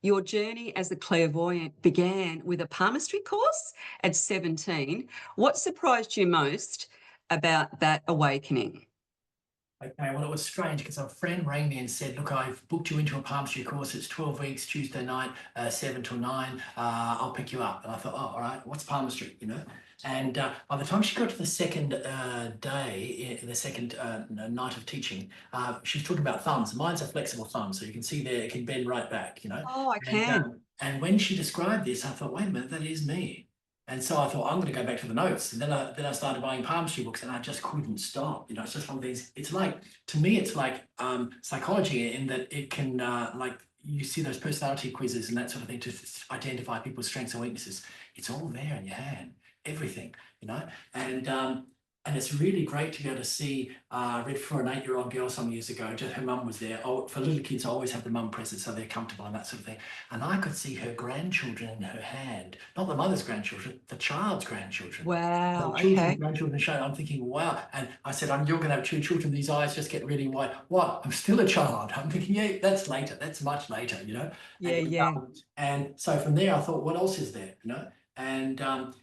your journey as a clairvoyant began with a palmistry course at 17. What surprised you most about that awakening? Okay, well, it was strange because a friend rang me and said, look, I've booked you into a palmistry course. It's 12 weeks, Tuesday night, 7 till 9. I'll pick you up. And I thought, oh, all right, what's palmistry, you know? And by the time she got to the second day, the second night of teaching, she was talking about thumbs. Mine's a flexible thumb, so you can see there, it can bend right back, you know? Oh, I And, can. and when she described this, I thought, wait a minute, that is me. And so I thought, I'm going to go back to the notes. And then I started buying palmistry books and I just couldn't stop. You know, it's just one of these, it's like, to me, it's like psychology in that it can, like, you see those personality quizzes and that sort of thing to identify people's strengths and weaknesses. It's all there in your hand, everything, you know, and it's really great to be able to see. I read for an 8-year-old girl some years ago, just her mum was there. Oh, for little kids, I always have the mum present so they're comfortable and that sort of thing. And I could see her grandchildren in her hand, not the mother's grandchildren, the child's grandchildren. The Wow. children, Okay. grandchildren show. I'm thinking, wow. And I said, you're going to have 2 children. These eyes just get really wide. What? I'm still a child. I'm thinking, yeah, that's later. That's much later, you know. Yeah, yeah. And so from there, I thought, what else is there, you know? And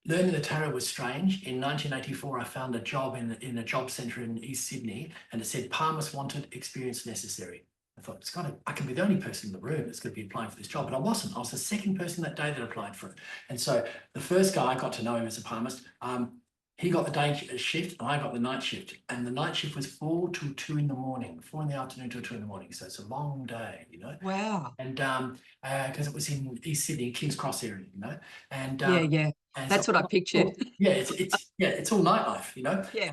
learning the tarot was strange. In 1984, I found a job in a job centre in East Sydney, and it said palmist wanted, experience necessary. I thought, I can be the only person in the room that's going to be applying for this job, but I wasn't. I was the second person that day that applied for it. And so the first guy, I got to know him as a palmist. He got the day shift and I got the night shift. And the night shift was 4 till 2 in the morning, 4 in the afternoon till 2 in the morning. So it's a long day, you know. Wow. And because it was in East Sydney, King's Cross area, you know. And Yeah, yeah. and so That's what I pictured. yeah, it's all nightlife, you know. Yeah.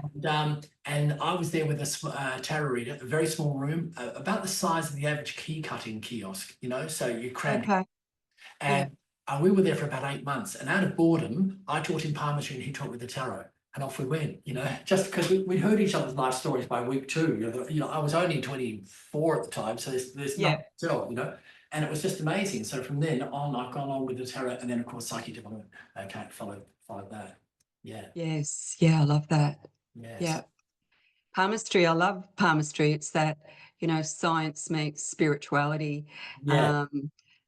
And I was there with a tarot reader, a very small room, about the size of the average key cutting kiosk, you know. So you crammed, Okay. Yeah. and we were there for about 8 months. And out of boredom, I taught him palmistry and he taught me the tarot. And off we went, you know, just because we'd heard each other's life stories by week 2. You know, I was only 24 at the time, so there's Yeah. nothing to tell, you know. And it was just amazing. So from then on, I've gone on with the tarot, and then of course psychic development. Okay, followed that. Yeah. Yes. Yeah, I love that. Yes. Yeah. Palmistry, I love palmistry. It's that, science meets spirituality. Yeah.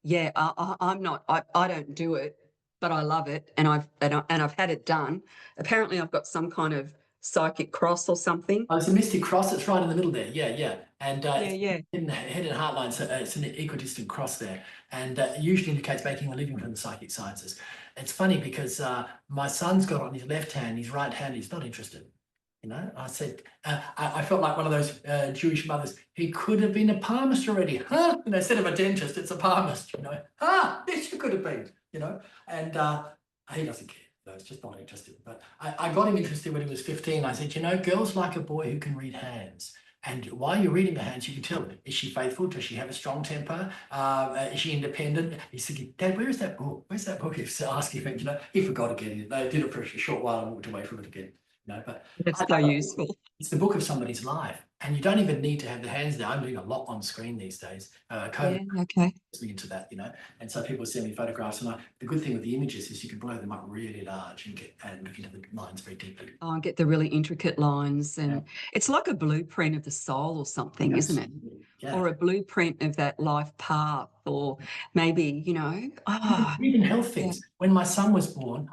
Yeah, I'm not, I don't do it, but I love it, and I've had it done. Apparently, I've got some kind of psychic cross or something. Oh, it's a mystic cross. It's right in the middle there. Yeah, yeah. And Yeah, it's yeah. in the head and heart line, so it's an equidistant cross there, and it usually indicates making a living from the psychic sciences. It's funny because my son's got it on his left hand, his right hand, he's not interested. You know, I said, I felt like one of those Jewish mothers. He could have been a palmist already, huh? You know, instead of a dentist, it's a palmist. You know, this you could have been. You know, and he doesn't care. No, it's just not interested. But I got him interested when he was 15. I said, you know, girls like a boy who can read hands. And while you're reading the hands, you can tell, is she faithful? Does she have a strong temper? Is she independent? He's thinking, Dad, where is that book? Where's that book? He's asking him, you know, he forgot again. They did it for a short while and walked away from it again. You know, but That's so useful. it's the book of somebody's life. And you don't even need to have the hands there. I'm doing a lot on screen these days. COVID Yeah, okay. gets me into that, you know. And so people send me photographs, and the good thing with the images is you can blow them up really large and look into the lines very deeply. I get the really intricate lines, Yeah. and it's like a blueprint of the soul or something, isn't it? Absolutely. Yeah. Or a blueprint of that life path, or maybe, Even health yeah, things. When my son was born,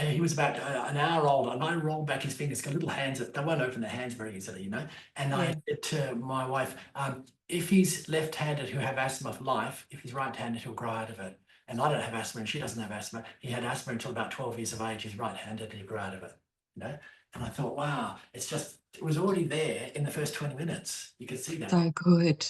he was about an hour old, and I rolled back his fingers, got little hands that they won't open their hands very easily, you know. And I yeah. said to my wife, if he's left-handed who have asthma for life, if he's right-handed, he'll grow out of it. And I don't have asthma, and she doesn't have asthma. He had asthma until about 12 years of age. He's right-handed, and he grew out of it, you know. And I thought, wow, it was already there in the first 20 minutes. You could see that. So good.